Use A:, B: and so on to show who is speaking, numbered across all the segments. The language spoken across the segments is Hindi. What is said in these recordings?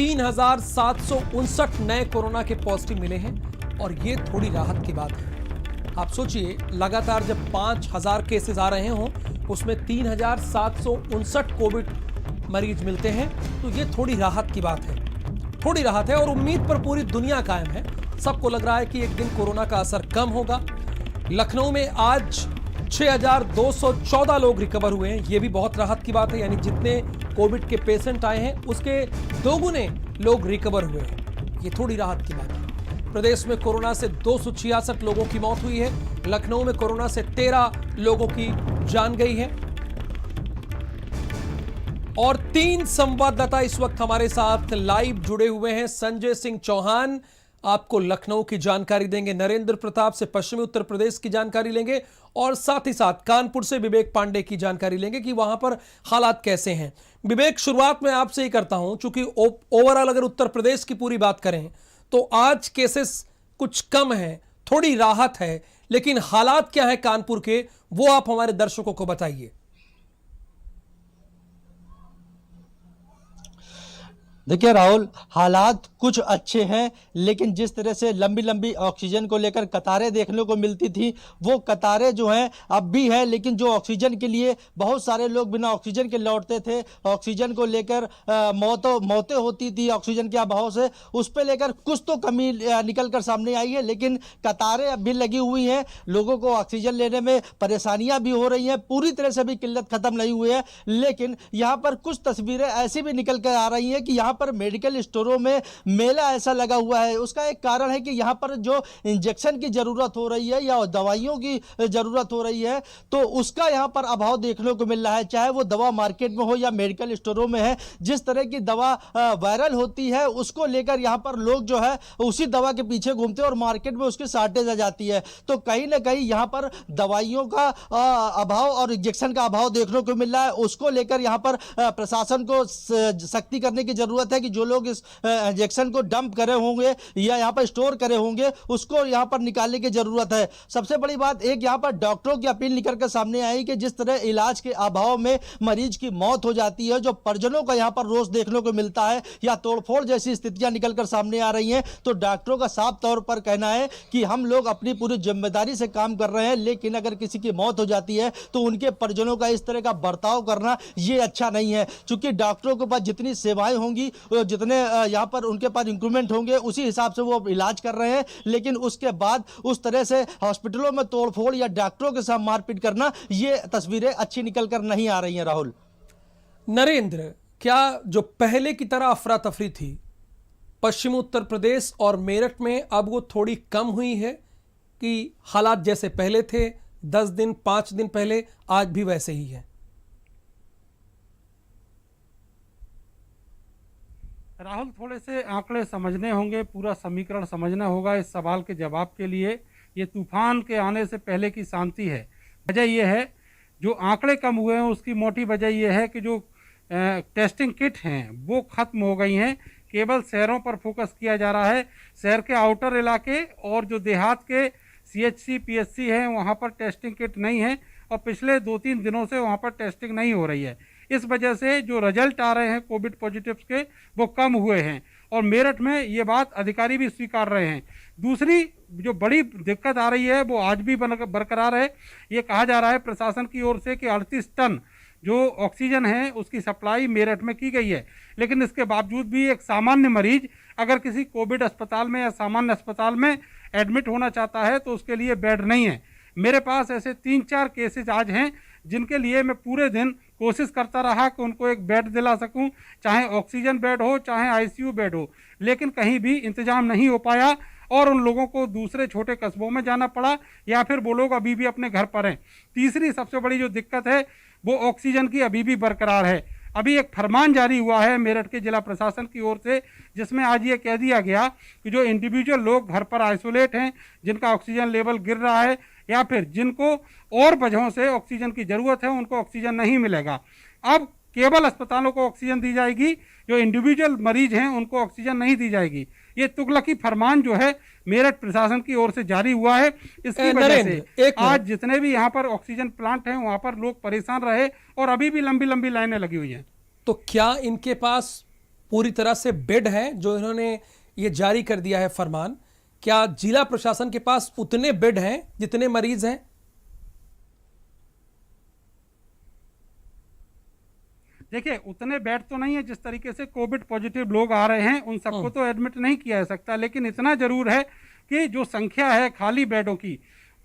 A: 3,759 नए कोरोना के पॉजिटिव मिले हैं और ये थोड़ी राहत की बात है। आप सोचिए, लगातार जब 5,000 केसेस आ रहे हों, उसमें 3,759 कोविड मरीज मिलते हैं, तो ये थोड़ी राहत की बात है। थोड़ी राहत है और उम्मीद पर पूरी दुनिया कायम है। सबको लग रहा है कि एक दिन कोरोना का असर कम होगा। लखनऊ में आज 6,214 लोग रिकवर हुए हैं, ये भी बहुत राहत की बात है। यानी जितने कोविड के पेशेंट आए हैं उसके दोगुने लोग रिकवर हुए हैं, ये थोड़ी राहत की बात है। प्रदेश में कोरोना से 266 लोगों की मौत हुई है। लखनऊ में कोरोना से 13 लोगों की जान गई है। और 3 संवाददाता इस वक्त हमारे साथ लाइव जुड़े हुए हैं। संजय सिंह चौहान आपको लखनऊ की जानकारी देंगे, नरेंद्र प्रताप से पश्चिमी उत्तर प्रदेश की जानकारी लेंगे और साथ ही साथ कानपुर से विवेक पांडे की जानकारी लेंगे कि वहां पर हालात कैसे हैं। विवेक, शुरुआत में आपसे ही करता हूं, चूंकि ओवरऑल अगर उत्तर प्रदेश की पूरी बात करें तो आज केसेस कुछ कम है, थोड़ी राहत है, लेकिन हालात क्या है कानपुर के, वो आप हमारे दर्शकों को बताइए।
B: देखिए राहुल, हालात कुछ अच्छे हैं, लेकिन जिस तरह से लंबी लंबी ऑक्सीजन को लेकर कतारें देखने को मिलती थी, वो कतारें जो हैं अब भी है। लेकिन जो ऑक्सीजन के लिए बहुत सारे लोग बिना ऑक्सीजन के लौटते थे, ऑक्सीजन को लेकर मौतें होती थी ऑक्सीजन के अभाव से, उस पर लेकर कुछ तो कमी निकल कर सामने आई है। लेकिन कतारें अब भी लगी हुई हैं, लोगों को ऑक्सीजन लेने में परेशानियां भी हो रही हैं, पूरी तरह से भी किल्लत खत्म नहीं हुई है। लेकिन यहाँ पर कुछ तस्वीरें ऐसी भी निकल कर आ रही हैं कि यहाँ पर मेडिकल स्टोरों में मेला ऐसा लगा हुआ है। उसका एक कारण है कि यहाँ पर जो इंजेक्शन की जरूरत हो रही है या दवाइयों की जरूरत हो रही है, तो उसका यहाँ पर अभाव देखने को मिल रहा है। चाहे वो दवा मार्केट में हो या मेडिकल स्टोरों में है, जिस तरह की दवा वायरल होती है उसको लेकर यहाँ पर लोग जो है उसी दवा के पीछे घूमते हैं और मार्केट में उसकी शार्टेज आ जाती है। तो कहीं ना कहीं यहाँ पर दवाइयों का अभाव और इंजेक्शन का अभाव देखने को मिल रहा है। उसको लेकर यहाँ पर प्रशासन को सख्ती करने की जरूरत है कि जो लोग इस इंजेक्शन को डंप करे होंगे या यहाँ पर स्टोर करे होंगे, उसको यहाँ पर निकालने की जरूरत है। सबसे बड़ी बात एक यहाँ पर डॉक्टरों की अपील निकल कर सामने आई कि जिस तरह इलाज के अभाव में मरीज की मौत हो जाती है, जो परिजनों का यहाँ पर रोष देखने को मिलता है या तोड़फोड़ जैसी स्थितियां निकलकर सामने आ रही हैं, तो डॉक्टरों का साफ तौर पर कहना है कि हम लोग अपनी पूरी जिम्मेदारी से काम कर रहे हैं, लेकिन अगर किसी की मौत हो जाती है तो उनके परिजनों का इस तरह का बर्ताव करना ये अच्छा नहीं है। चूंकि डॉक्टरों के पास जितनी सेवाएं होंगी, जितने यहाँ पर उनके पास इंक्रीमेंट होंगे, उसी हिसाब से वो इलाज कर रहे हैं। लेकिन उसके बाद उस तरह से हॉस्पिटलों में तोड़फोड़ या डॉक्टरों के साथ मारपीट करना, ये तस्वीरें अच्छी निकल कर नहीं आ रही हैं। राहुल,
A: नरेंद्र, क्या जो पहले की तरह अफरा तफरी थी पश्चिमी उत्तर प्रदेश और मेरठ में, अब वो थोड़ी कम हुई है कि हालात जैसे पहले थे 10 दिन 5 दिन पहले, आज भी वैसे ही है?
C: राहुल, थोड़े से आंकड़े समझने होंगे, पूरा समीकरण समझना होगा इस सवाल के जवाब के लिए। ये तूफान के आने से पहले की शांति है। वजह यह है, जो आंकड़े कम हुए हैं उसकी मोटी वजह यह है कि जो टेस्टिंग किट हैं वो ख़त्म हो गई हैं। केवल शहरों पर फोकस किया जा रहा है। शहर के आउटर इलाके और जो देहात के CHC PHC हैं वहाँ पर टेस्टिंग किट नहीं है और पिछले 2-3 दिनों से वहाँ पर टेस्टिंग नहीं हो रही है। इस वजह से जो रिजल्ट आ रहे हैं कोविड पॉजिटिव्स के, वो कम हुए हैं और मेरठ में ये बात अधिकारी भी स्वीकार रहे हैं। दूसरी जो बड़ी दिक्कत आ रही है वो आज भी बरकरार है। ये कहा जा रहा है प्रशासन की ओर से कि 38 टन जो ऑक्सीजन है उसकी सप्लाई मेरठ में की गई है, लेकिन इसके बावजूद भी एक सामान्य मरीज अगर किसी कोविड अस्पताल में या सामान्य अस्पताल में एडमिट होना चाहता है तो उसके लिए बेड नहीं है। मेरे पास ऐसे 3-4 केसेज आज हैं जिनके लिए मैं पूरे दिन कोशिश करता रहा कि उनको एक बेड दिला सकूं, चाहे ऑक्सीजन बेड हो चाहे ICU बेड हो, लेकिन कहीं भी इंतजाम नहीं हो पाया और उन लोगों को दूसरे छोटे कस्बों में जाना पड़ा या फिर वो लोग अभी भी अपने घर पर हैं। तीसरी सबसे बड़ी जो दिक्कत है वो ऑक्सीजन की अभी भी बरकरार है। अभी एक फरमान जारी हुआ है मेरठ के जिला प्रशासन की ओर से, जिसमें आज ये कह दिया गया कि जो इंडिविजुअल लोग घर पर आइसोलेट हैं, जिनका ऑक्सीजन लेवल गिर रहा है या फिर जिनको और वजहों से ऑक्सीजन की ज़रूरत है, उनको ऑक्सीजन नहीं मिलेगा। अब केवल अस्पतालों को ऑक्सीजन दी जाएगी, जो इंडिविजुअल मरीज हैं उनको ऑक्सीजन नहीं दी जाएगी। ये तुगलकी फरमान जो है मेरठ प्रशासन की ओर से जारी हुआ है। इसकी वजह से आज जितने भी यहाँ पर ऑक्सीजन प्लांट हैं वहाँ पर लोग परेशान रहे और अभी भी लंबी लंबी लाइनें लगी हुई हैं।
A: तो क्या इनके पास पूरी तरह से बेड है जो इन्होंने ये जारी कर दिया है फरमान। क्या जिला प्रशासन के पास उतने बेड हैं जितने मरीज हैं?
C: देखिए, उतने बेड तो नहीं है। जिस तरीके से कोविड पॉजिटिव लोग आ रहे हैं उन सबको तो एडमिट नहीं किया जा सकता, लेकिन इतना जरूर है कि जो संख्या है खाली बेडों की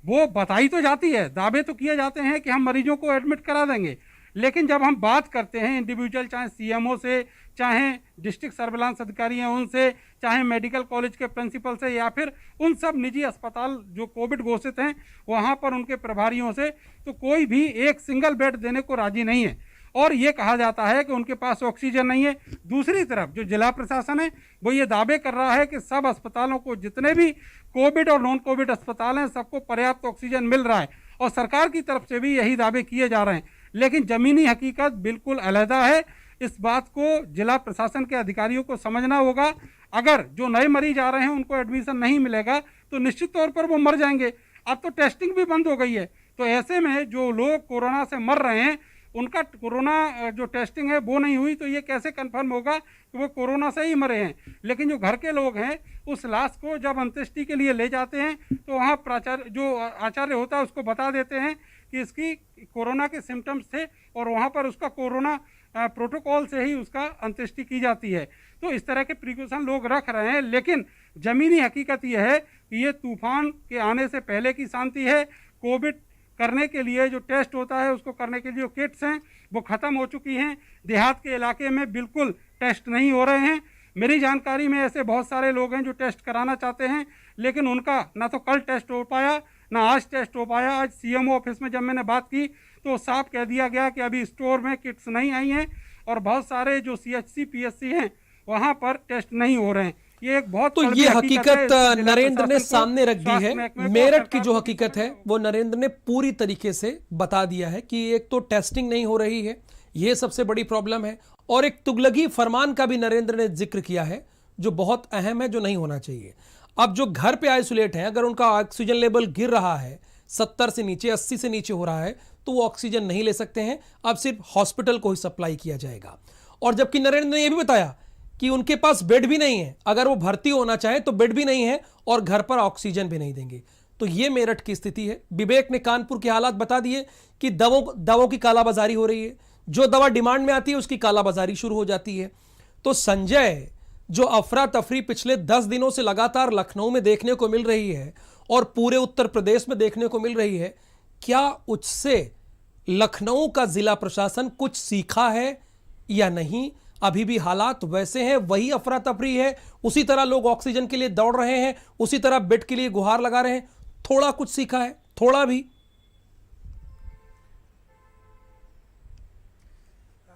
C: वो बताई तो जाती है, दावे तो किए जाते हैं कि हम मरीजों को एडमिट करा देंगे, लेकिन जब हम बात करते हैं इंडिविजुअल, चाहे सीएमओ से, चाहे डिस्ट्रिक्ट सर्विलांस अधिकारी हैं उनसे, चाहे मेडिकल कॉलेज के प्रिंसिपल से, या फिर उन सब निजी अस्पताल जो कोविड घोषित हैं वहाँ पर उनके प्रभारियों से, तो कोई भी एक सिंगल बेड देने को राजी नहीं है। और ये कहा जाता है कि उनके पास ऑक्सीजन नहीं है। दूसरी तरफ जो जिला प्रशासन है वो ये दावे कर रहा है कि सब अस्पतालों को, जितने भी कोविड और नॉन कोविड अस्पताल हैं, सबको पर्याप्त ऑक्सीजन मिल रहा है और सरकार की तरफ से भी यही दावे किए जा रहे हैं, लेकिन ज़मीनी हकीकत बिल्कुल अलहदा है। इस बात को जिला प्रशासन के अधिकारियों को समझना होगा। अगर जो नए मरीज आ रहे हैं उनको एडमिशन नहीं मिलेगा तो निश्चित तौर पर वो मर जाएंगे। अब तो टेस्टिंग भी बंद हो गई है, तो ऐसे में जो लोग कोरोना से मर रहे हैं उनका कोरोना जो टेस्टिंग है वो नहीं हुई, तो ये कैसे कंफर्म होगा कि वो कोरोना से ही मरे हैं। लेकिन जो घर के लोग हैं उस लाश को जब अंत्येष्टि के लिए ले जाते हैं तो वहाँ प्राचार्य जो आचार्य होता है उसको बता देते हैं कि इसकी कोरोना के सिम्टम्स थे और वहाँ पर उसका कोरोना प्रोटोकॉल से ही उसका अंत्येष्टि की जाती है। तो इस तरह के प्रिकॉशन लोग रख रहे हैं, लेकिन ज़मीनी हकीकत यह है कि ये तूफान के आने से पहले की शांति है। कोविड करने के लिए जो टेस्ट होता है उसको करने के लिए जो किट्स हैं वो ख़त्म हो चुकी हैं। देहात के इलाके में बिल्कुल टेस्ट नहीं हो रहे हैं। मेरी जानकारी में ऐसे बहुत सारे लोग हैं जो टेस्ट कराना चाहते हैं, लेकिन उनका ना तो कल टेस्ट हो पाया ना आज टेस्ट हो पाया। आज सीएमओ ऑफिस में जब मैंने बात की तो साफ कह दिया गया कि अभी स्टोर में किट्स नहीं आई हैं और बहुत सारे जो सीएचसी पीएचसी हैं वहाँ पर टेस्ट नहीं हो रहे हैं। ये एक बहुत
A: तो ये हकीकत नरेंद्र ने सामने रख दी है। मेरठ की जो हकीकत है वो नरेंद्र ने पूरी तरीके से बता दिया है कि एक तो टेस्टिंग नहीं हो रही है, ये सबसे बड़ी प्रॉब्लम है, और एक तुगलकी फरमान का भी नरेंद्र ने जिक्र किया है जो बहुत अहम है, जो नहीं होना चाहिए। अब जो घर पे आइसोलेट हैं, अगर उनका ऑक्सीजन लेवल गिर रहा है 70 से नीचे, 80 से नीचे हो रहा है, तो वो ऑक्सीजन नहीं ले सकते हैं। अब सिर्फ हॉस्पिटल को ही सप्लाई किया जाएगा। और जबकि नरेंद्र ने यह भी बताया कि उनके पास बेड भी नहीं है, अगर वो भर्ती होना चाहे तो बेड भी नहीं है और घर पर ऑक्सीजन भी नहीं देंगे। तो ये मेरठ की स्थिति है। विवेक ने कानपुर के हालात बता दिए कि दवाओं की कालाबाजारी हो रही है, जो दवा डिमांड में आती है उसकी कालाबाजारी शुरू हो जाती है। तो संजय, जो अफरा तफरी पिछले 10 दिनों से लगातार लखनऊ में देखने को मिल रही है और पूरे उत्तर प्रदेश में देखने को मिल रही है, क्या उससे लखनऊ का जिला प्रशासन कुछ सीखा है या नहीं? अभी भी हालात वैसे हैं, वही अफरा तफरी है, उसी तरह लोग ऑक्सीजन के लिए दौड़ रहे हैं, उसी तरह बेड के लिए गुहार लगा रहे हैं। थोड़ा कुछ सीखा है? थोड़ा भी?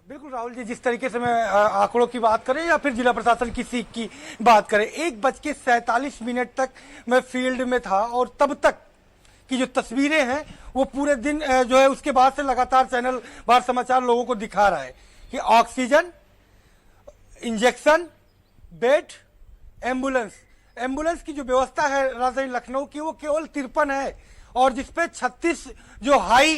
D: बिल्कुल राहुल जी, जिस तरीके से मैं आंकड़ों की बात करें या फिर जिला प्रशासन की सीख की बात करें, 1:47 तक मैं फील्ड में था और तब तक की जो तस्वीरें हैं वो पूरे दिन जो है उसके बाद से लगातार चैनल भारत समाचार लोगों को दिखा रहा है कि ऑक्सीजन, इंजेक्शन, बेड, एम्बुलेंस की जो व्यवस्था है राजधानी लखनऊ की वो केवल 53 है, और जिसपे 36 जो हाई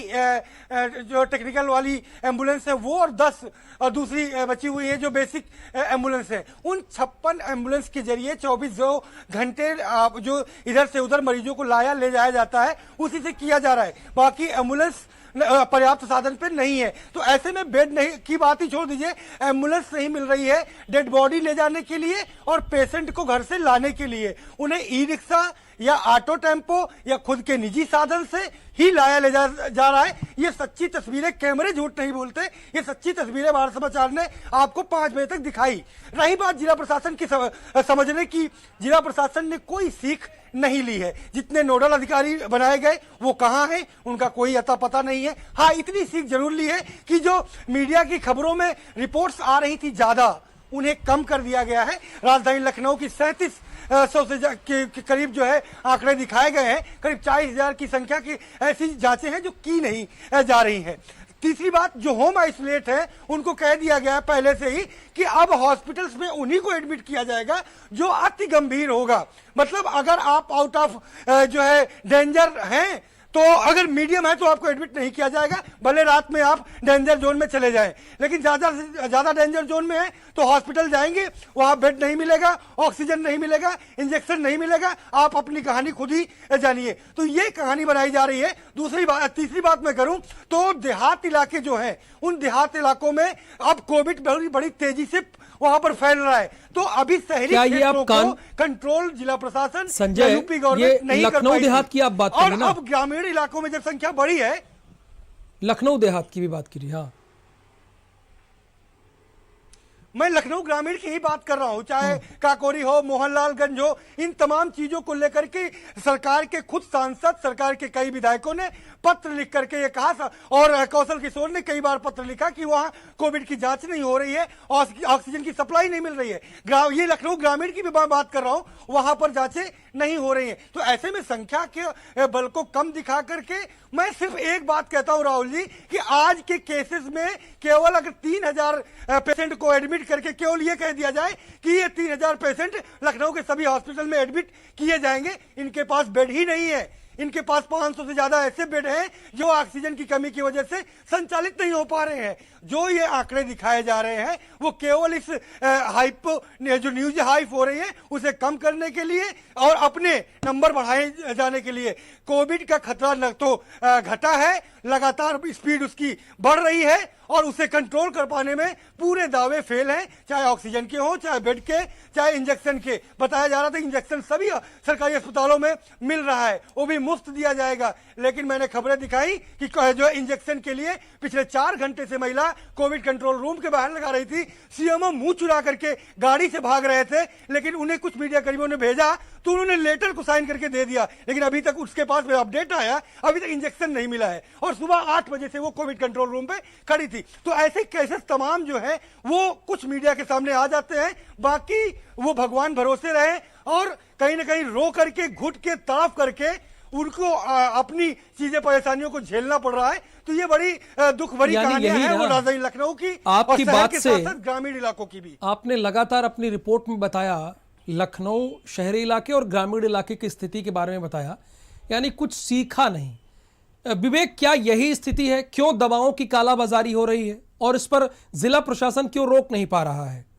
D: जो टेक्निकल वाली एम्बुलेंस है वो और 10 और दूसरी बची हुई है जो बेसिक एम्बुलेंस है। उन 56 एम्बुलेंस के जरिए 24 घंटे जो इधर से उधर मरीजों को लाया ले जाया जाता है उसी से किया जा रहा है। बाकी एम्बुलेंस पर्याप्त साधन पे नहीं है, तो ऐसे में बेड नहीं की बात ही छोड़ दीजिए, एम्बुलेंस नहीं मिल रही है डेड बॉडी ले जाने के लिए और पेशेंट को घर से लाने के लिए। उन्हें ई रिक्शा या ऑटो टेम्पो या खुद के निजी साधन से ही लाया ले जा रहा है। ये सच्ची तस्वीरें, कैमरे झूठ नहीं बोलते, ये सच्ची तस्वीरें भारत समाचार ने आपको 5 बजे तक दिखाई। रही बात जिला प्रशासन की समझने की, जिला प्रशासन ने कोई सीख नहीं ली है। जितने नोडल अधिकारी बनाए गए वो कहाँ हैं, उनका कोई अता पता नहीं है। हाँ, इतनी सीख जरूर ली है कि जो मीडिया की खबरों में रिपोर्ट्स आ रही थी ज्यादा, उन्हें कम कर दिया गया है। राजधानी लखनऊ की 3700 से के करीब जो है आंकड़े दिखाए गए हैं। करीब 40,000 की संख्या की ऐसी जांचें हैं जो की नहीं जा रही हैं। तीसरी बात, जो होम आइसोलेट है उनको कह दिया गया है पहले से ही कि अब हॉस्पिटल्स में उन्हीं को एडमिट किया जाएगा जो अति गंभीर होगा। मतलब अगर आप आउट ऑफ जो है डेंजर हैं तो अगर मीडियम है तो आपको एडमिट नहीं किया जाएगा, भले रात में आप डेंजर जोन में चले जाएं। लेकिन ज्यादा से ज्यादा डेंजर जोन में है तो हॉस्पिटल जाएंगे, वहां बेड नहीं मिलेगा, ऑक्सीजन नहीं मिलेगा, इंजेक्शन नहीं मिलेगा। आप अपनी कहानी खुद ही जानिए। तो ये कहानी बनाई जा रही है। तीसरी बात मैं करूं तो देहात इलाके जो हैं, उन देहात इलाकों में अब कोविड बड़ी तेजी से वहां पर फैल रहा है। तो अभी शहरी क्षेत्रों को कंट्रोल जिला प्रशासन,
A: संजय,
D: यूपी गवर्नमेंट नहीं कर पाई।
A: लखनऊ देहात की आप बात करें ना,
D: अब ग्रामीण इलाकों में जब संख्या बढ़ी है,
A: लखनऊ देहात की भी बात करिए। हाँ,
D: मैं लखनऊ ग्रामीण की ही बात कर रहा हूं, चाहे काकोरी हो, मोहनलालगंज हो, इन तमाम चीजों को लेकर के सरकार के खुद सांसद, सरकार के कई विधायकों ने पत्र लिख करके ये कहा, और कौशल किशोर ने कई बार पत्र लिखा कि वहां कोविड की जांच नहीं हो रही है, ऑक्सीजन की सप्लाई नहीं मिल रही है। ये लखनऊ ग्रामीण की भी बात कर रहा हूं, वहां पर जांचें नहीं हो रही है। तो ऐसे में संख्या के बल को कम दिखा करके मैं सिर्फ एक बात कहता हूं राहुल जी, कि आज के केसेस में केवल अगर 3000 पेशेंट को एडमिट करके केवल ये कह दिया जाए कि ये 3000 पेशेंट लखनऊ के सभी हॉस्पिटल में एडमिट किए जाएंगे, इनके पास बेड ही नहीं है। इनके पास 500 से ज्यादा ऐसे बेड हैं जो ऑक्सीजन की कमी की वजह से संचालित नहीं हो पा रहे हैं। जो ये आंकड़े दिखाए जा रहे हैं वो केवल इस हाइप, जो न्यूज हाइप हो रही है, उसे कम करने के लिए और अपने नंबर बढ़ाए जाने के लिए। कोविड का खतरा न तो घटा है, लगातार स्पीड उसकी बढ़ रही है और उसे कंट्रोल कर पाने में पूरे दावे फेल हैं, चाहे ऑक्सीजन के हो, चाहे बेड के, चाहे इंजेक्शन के। बताया जा रहा था इंजेक्शन सभी सरकारी अस्पतालों में मिल रहा है, वो भी मुफ्त दिया जाएगा। लेकिन मैंने खबरें दिखाई कि जो इंजेक्शन के लिए पिछले 4 घंटे से महिला कोविड कंट्रोल रूम के बाहर लगा रही थी। सीएमओ मुंह चुरा करके गाड़ी से भाग रहे थे, लेकिन उन्हें कुछ मीडिया कर्मियों ने भेजा तो उन्होंने लेटर को साइन करके दे दिया, लेकिन अभी तक उसके पास अपडेट आया, अभी तक इंजेक्शन नहीं मिला है। और सुबह 8 बजे से वो कोविड कंट्रोल रूम पे खड़ी थी। तो ऐसे केसेस तमाम जो है वो कुछ मीडिया के सामने आ जाते हैं, बाकी वो भगवान भरोसे रहे और कहीं ना कहीं रो करके, घुट के, तड़प करके उनको अपनी चीजें, परेशानियों को झेलना पड़ रहा है। तो ये बड़ी दुख भरी कहानियां हैं वो राजधानी लखनऊ की,
A: आपकी बात से
D: ग्रामीण इलाकों की भी।
A: आपने लगातार अपनी रिपोर्ट में बताया, लखनऊ शहरी इलाके और ग्रामीण इलाके की स्थिति के बारे में बताया, यानी कुछ सीखा नहीं। विवेक, क्या यही स्थिति है? क्यों दवाओं की कालाबाजारी हो रही है और इस पर जिला प्रशासन क्यों रोक नहीं पा रहा है?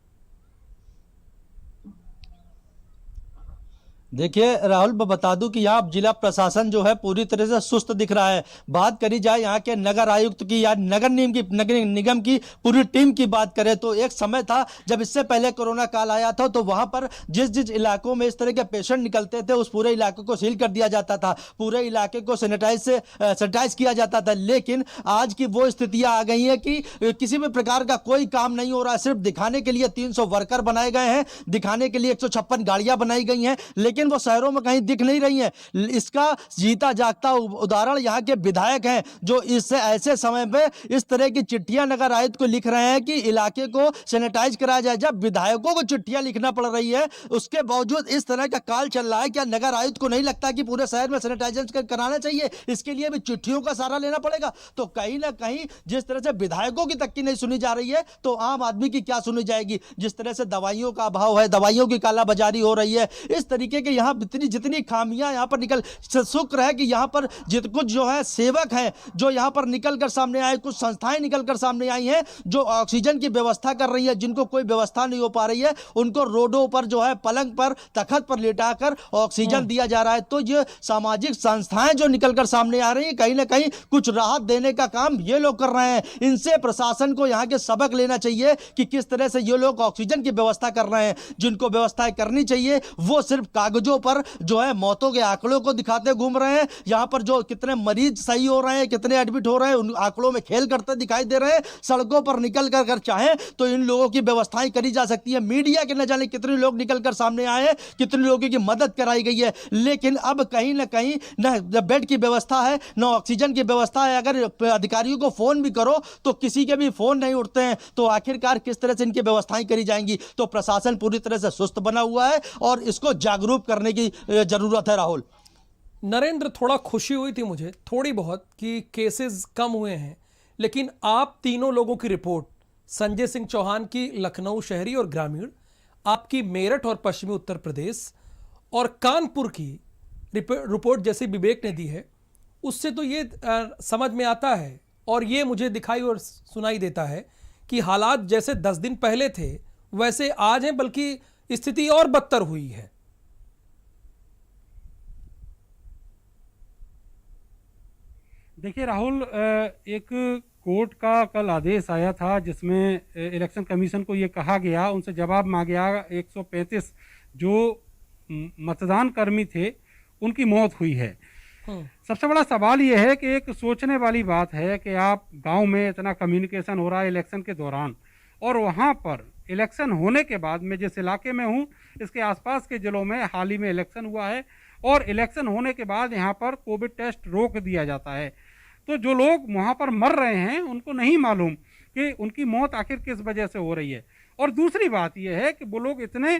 B: देखिए राहुल, मैं बता दूं कि यहाँ जिला प्रशासन जो है पूरी तरह से सुस्त दिख रहा है। बात करी जाए यहाँ के नगर आयुक्त की या नगर निगम की पूरी टीम की बात करें तो एक समय था जब इससे पहले कोरोना काल आया था, तो वहां पर जिस इलाकों में इस तरह के पेशेंट निकलते थे उस पूरे इलाके को सील कर दिया जाता था, पूरे इलाके को सैनिटाइज किया जाता था। लेकिन आज की वो स्थितियां आ गई है कि किसी भी प्रकार का कोई काम नहीं हो रहा है। सिर्फ दिखाने के लिए 300 वर्कर बनाए गए हैं, दिखाने के लिए 156 गाड़ियां बनाई गई हैं, लेकिन वो शहरों में कहीं दिख नहीं रही हैं। इसका जीता जागता उदाहरण यहाँ के विधायक हैं, जो इससे ऐसे समय में इस तरह की चिट्ठियां नगर आयुक्त को लिख रहे हैं कि इलाके को सैनिटाइज कराया जाए। जब विधायकों को चिट्ठियां लिखना पड़ रही है, उसके बावजूद इस तरह का काल चल रहा है, क्या नगर आयुक्त को नहीं लगता कि पूरे शहर में सैनिटाइजेशन कराना चाहिए? इसके लिए भी चिट्ठियों का सहारा लेना पड़ेगा। तो कहीं ना कहीं जिस तरह से विधायकों की तक की नहीं सुनी जा रही है, तो आम आदमी की क्या सुनी जाएगी? जिस तरह से दवाइयों का अभाव है, दवाइयों की कालाबाजारी हो रही है, इस तरीके के यहाँ जितनी खामियां यहाँ पर निकल, शुक्र है कि यहाँ पर कुछ जो है सेवक हैं जो यहाँ पर निकल कर सामने आए, कुछ संस्थाएं निकल कर सामने आई हैं जो ऑक्सीजन की व्यवस्था कर रही है। जिनको कोई व्यवस्था नहीं हो पा रही है उनको रोडों पर जो है पलंग पर, तखत पर लेटाकर ऑक्सीजन दिया जा रहा है। तो ये सामाजिक संस्थाएं जो निकल कर सामने आ रही है, कहीं ना कहीं कुछ राहत देने का काम ये लोग कर रहे हैं। इनसे प्रशासन को यहाँ के सबक लेना चाहिए कि किस तरह से ये लोग ऑक्सीजन की व्यवस्था कर रहे हैं। जिनको व्यवस्थाएं करनी चाहिए वो सिर्फ कागजों पर जो है मौतों के आंकड़ों को दिखाते घूम रहे हैं। यहाँ पर जो कितने मरीज सही हो रहे हैं, कितने एडमिट हो रहे हैं, उन आंकड़ों में खेल करते दिखाई दे रहे हैं। सड़कों पर निकल कर अगर चाहें तो इन लोगों की व्यवस्थाएं करी जा सकती है। मीडिया के न जाने कितने लोग निकल कर सामने आए हैं, कितने लोगों की मदद कराई गई है, लेकिन अब कहीं ना कहीं न बेड की व्यवस्था है, न ऑक्सीजन की व्यवस्था है। अगर अधिकारियों को फोन भी करो तो किसी के भी फोन नहीं उठते हैं, तो आखिरकार किस तरह से इनकी व्यवस्थाएं करी जाएंगी? तो प्रशासन पूरी तरह से सुस्त बना हुआ है और इसको जागरूक करने की जरूरत है। राहुल,
A: नरेंद्र, थोड़ा खुशी हुई थी मुझे थोड़ी बहुत कि केसेस कम हुए हैं, लेकिन आप तीनों लोगों की रिपोर्ट, संजय सिंह चौहान की लखनऊ शहरी और ग्रामीण, आपकी मेरठ और पश्चिमी उत्तर प्रदेश और कानपुर की रिपोर्ट जैसे विवेक ने दी है, उससे तो ये समझ में आता है और ये मुझे दिखाई और सुनाई देता है कि हालात जैसे 10 दिन पहले थे वैसे आज हैं, बल्कि स्थिति और बदतर हुई है।
C: देखिए राहुल, एक कोर्ट का कल आदेश आया था जिसमें इलेक्शन कमीशन को ये कहा गया, उनसे जवाब मांगा गया 135 जो मतदान कर्मी थे उनकी मौत हुई है। सबसे बड़ा सवाल ये है कि एक सोचने वाली बात है कि आप गांव में इतना कम्युनिकेशन हो रहा है इलेक्शन के दौरान, और वहां पर इलेक्शन होने के बाद, मैं जिस इलाके में हूं इसके आसपास के जिलों में हाल ही में इलेक्शन हुआ है और इलेक्शन होने के बाद यहां पर कोविड टेस्ट रोक दिया जाता है। तो जो लोग वहां पर मर रहे हैं उनको नहीं मालूम कि उनकी मौत आखिर किस वजह से हो रही है। और दूसरी बात यह है कि वो लोग इतने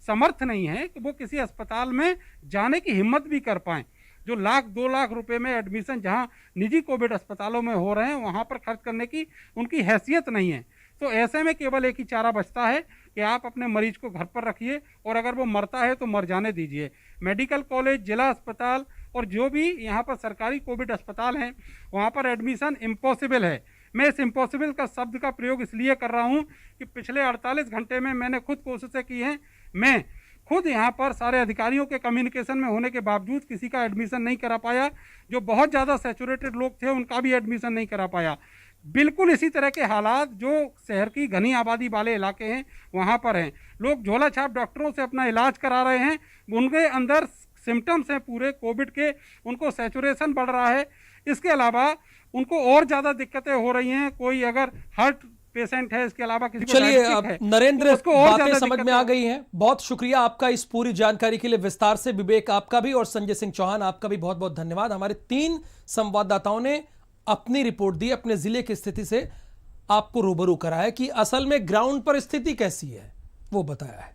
C: समर्थ नहीं हैं कि वो किसी अस्पताल में जाने की हिम्मत भी कर पाएं। जो 1-2 लाख रुपए में एडमिशन जहां निजी कोविड अस्पतालों में हो रहे हैं वहां पर खर्च करने की उनकी हैसियत नहीं है। तो ऐसे में केवल एक ही चारा बचता है कि आप अपने मरीज को घर पर रखिए और अगर वो मरता है तो मर जाने दीजिए। मेडिकल कॉलेज, जिला अस्पताल और जो भी यहाँ पर सरकारी कोविड अस्पताल हैं वहाँ पर एडमिशन इम्पॉसिबल है। मैं इस इम्पॉसिबल का शब्द का प्रयोग इसलिए कर रहा हूँ कि पिछले 48 घंटे में मैंने खुद कोशिशें की हैं। मैं खुद यहाँ पर सारे अधिकारियों के कम्युनिकेशन में होने के बावजूद किसी का एडमिशन नहीं करा पाया। जो बहुत ज़्यादा सैचुरेटेड लोग थे उनका भी एडमिशन नहीं करा पाया। बिल्कुल इसी तरह के हालात जो शहर की घनी आबादी वाले इलाके हैं वहाँ पर हैं। लोग झोला छाप डॉक्टरों से अपना इलाज करा रहे हैं, उनके अंदर सिम्टम्स हैं पूरे कोविड के, उनको सैचुरेशन बढ़ रहा है। इसके अलावा उनको और ज़्यादा दिक्कतें हो रही हैं। कोई अगर हार्ट पेशेंट है, इसके अलावा किसी को
A: चलिए,
C: डायबिटिक है,
A: नरेंद्र,
C: तो और
A: बातें
C: ज़्यादा
A: समझ में
C: दिक्कतें
A: आ गई हैं। बहुत शुक्रिया आपका इस पूरी जानकारी के लिए विस्तार से। विवेक आपका भी और संजय सिंह चौहान आपका भी बहुत बहुत धन्यवाद। हमारे 3 संवाददाताओं ने अपनी रिपोर्ट दी, अपने जिले की स्थिति से आपको रूबरू कराया कि असल में ग्राउंड पर स्थिति कैसी है वो बताया है।